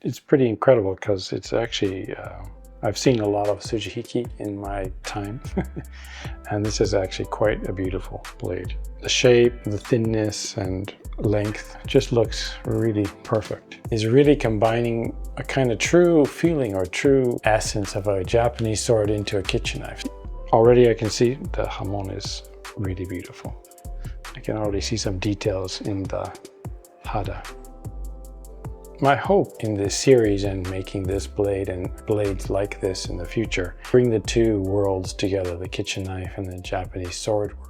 It's pretty incredible because it's actually, I've seen a lot of Sujihiki in my time, and this is actually quite a beautiful blade. The shape, the thinness and length just looks really perfect. It's really combining a kind of true feeling or true essence of a Japanese sword into a kitchen knife. Already I can see the hamon is really beautiful. I can already see some details in the hada. My hope in this series and making this blade and blades like this in the future, bring the two worlds together, the kitchen knife and the Japanese sword world.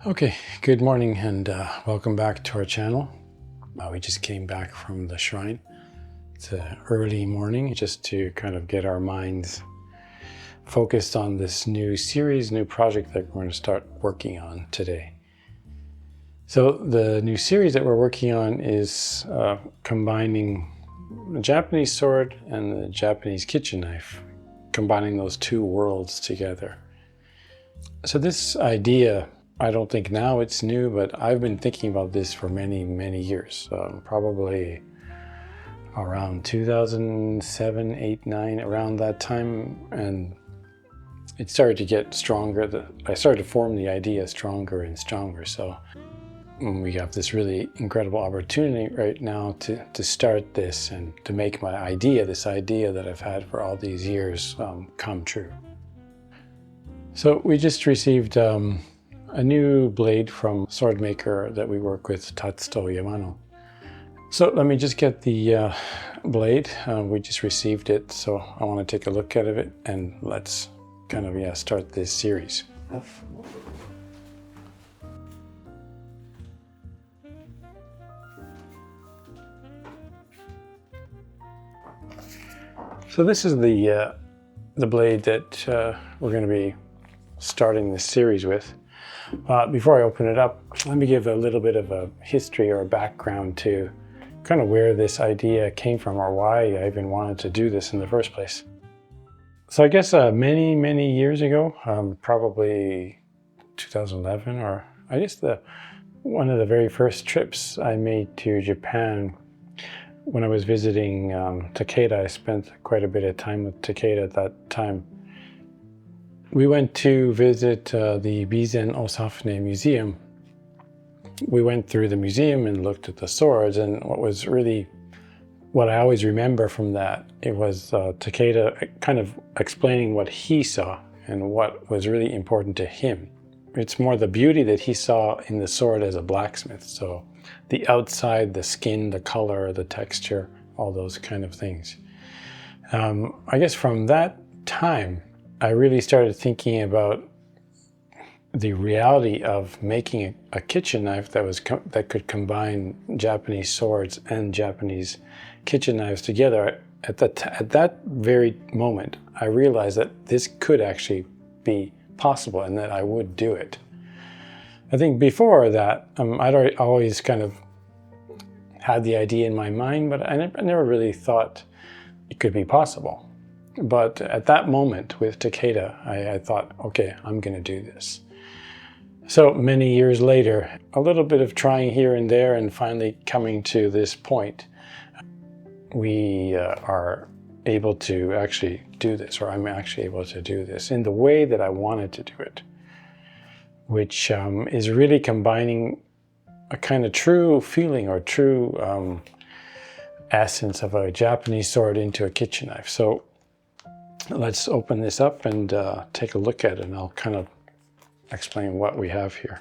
Okay, good morning and welcome back to our channel. We just came back from the shrine. It's an early morning just to kind of get our minds focused on this new series, new project that we're going to start working on today. So the new series that we're working on is combining the Japanese sword and the Japanese kitchen knife, combining those two worlds together. So this idea, I don't think now it's new, but I've been thinking about this for many, many years, probably around 2007, 8, 9, around that time. And it started to get stronger. I started to form the idea stronger and stronger. So we have this really incredible opportunity right now to start this and to make my idea, this idea that I've had for all these years, come true. So we just received a new blade from sword maker that we work with, Tatsuto Yamano. So let me just get the blade. We just received it, so I want to take a look at it and let's kind of start this series. So this is the blade that we're going to be starting this series with. Before I open it up, let me give a little bit of a history or a background to kind of where this idea came from or why I even wanted to do this in the first place. So I guess many, many years ago, probably 2011, or I guess one of the very first trips I made to Japan when I was visiting Takeda. I spent quite a bit of time with Takeda at that time. We went to visit the Bizen Osafune Museum. We went through the museum and looked at the swords, and what I always remember from that, it was Takeda kind of explaining what he saw and what was really important to him. It's more the beauty that he saw in the sword as a blacksmith. So the outside, the skin, the color, the texture, all those kind of things. I guess from that time, I really started thinking about the reality of making a kitchen knife that could combine Japanese swords and Japanese kitchen knives together. at that very moment, I realized that this could actually be possible and that I would do it. I think before that, I'd always kind of had the idea in my mind, but I never really thought it could be possible. But at that moment with Takeda, I thought, okay, I'm going to do this. So many years later, a little bit of trying here and there and finally coming to this point, we are able to actually do this, or I'm actually able to do this in the way that I wanted to do it, which is really combining a kind of true feeling or true essence of a Japanese sword into a kitchen knife. So let's open this up and take a look at it, and I'll kind of explain what we have here.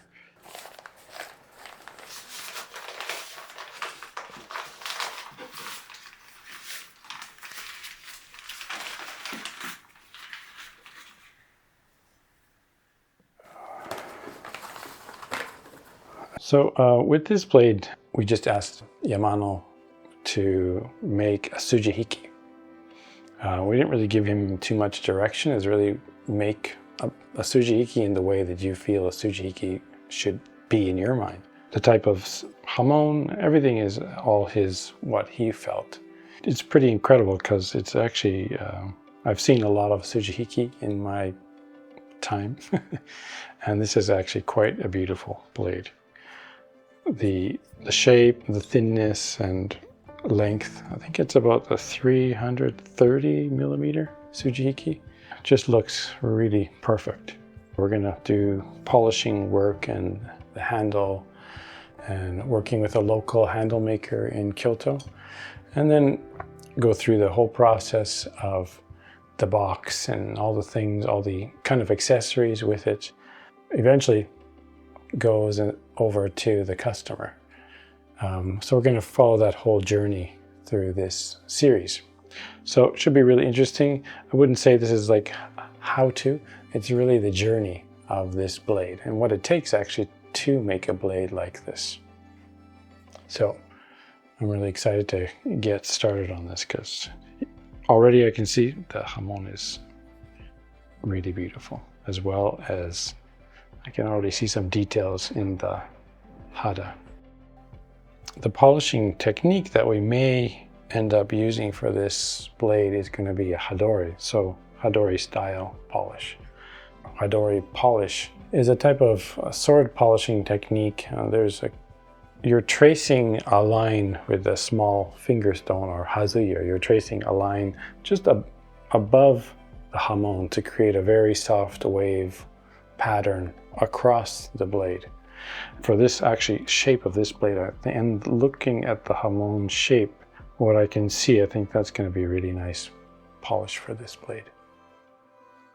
So with this blade, we just asked Yamano to make a Sujihiki. We didn't really give him too much direction. It's really make a Sujihiki in the way that you feel a Sujihiki should be in your mind. The type of hamon, everything is all what he felt. It's pretty incredible because it's actually, I've seen a lot of Sujihiki in my time, and this is actually quite a beautiful blade. The shape, the thinness and length, I think it's about the 330 millimeter Sujihiki. Just looks really perfect. We're gonna do polishing work and the handle and working with a local handle maker in Kyoto, and then go through the whole process of the box and all the things, all the kind of accessories with it. Eventually goes over to the customer. So we're going to follow that whole journey through this series. So it should be really interesting. I wouldn't say this is like how to, it's really the journey of this blade and what it takes actually to make a blade like this. So I'm really excited to get started on this because already I can see the hamon is really beautiful, as well as I can already see some details in the hada. The polishing technique that we may end up using for this blade is going to be a hadori, so hadori style polish. Hadori polish is a type of sword polishing technique. You're tracing a line with a small finger stone or hazuya. You're tracing a line just above the hamon to create a very soft wave pattern across the blade. For this actually shape of this blade, and looking at the hamon shape, what I can see, I think that's going to be a really nice polish for this blade.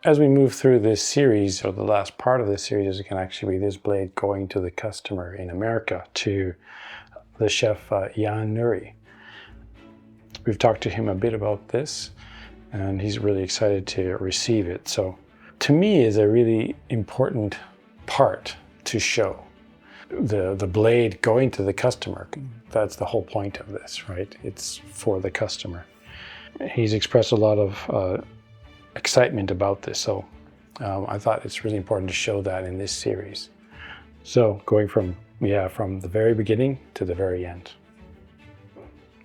As we move through this series, or the last part of this series, it can actually be this blade going to the customer in America, to the chef Jan Nuri. We've talked to him a bit about this, and he's really excited to receive it. So to me is a really important part to show. The blade going to the customer, that's the whole point of this, right? It's for the customer. He's expressed a lot of excitement about this, so I thought it's really important to show that in this series. So going from the very beginning to the very end.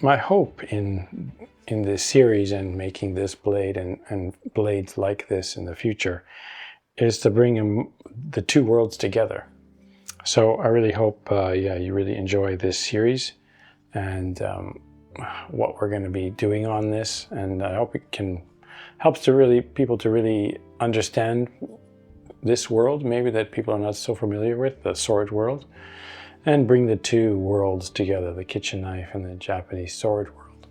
My hope in this series and making this blade and blades like this in the future is to bring the two worlds together. So I really hope you really enjoy this series and what we're going to be doing on this, and I hope it helps people to really understand this world, maybe that people are not so familiar with, the sword world, and bring the two worlds together, the kitchen knife and the Japanese sword world.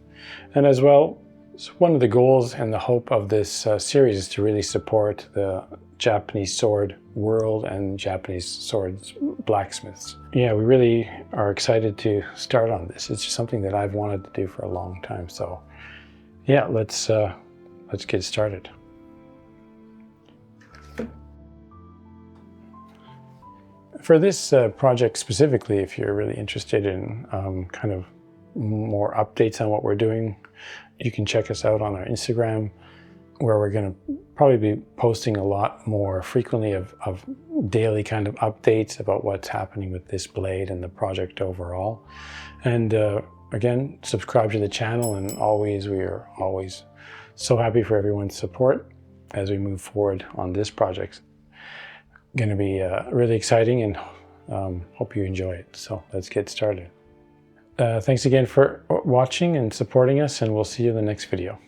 And as well, one of the goals and the hope of this series is to really support the Japanese sword world and Japanese swords blacksmiths. Yeah, we really are excited to start on this. It's just something that I've wanted to do for a long time. So yeah, let's get started. For this project specifically, if you're really interested in kind of more updates on what we're doing, you can check us out on our Instagram, where we're going to probably be posting a lot more frequently of daily kind of updates about what's happening with this blade and the project overall. And again, subscribe to the channel, and we are always so happy for everyone's support as we move forward on this project. Going to be really exciting, and hope you enjoy it. So let's get started. Thanks again for watching and supporting us, and we'll see you in the next video.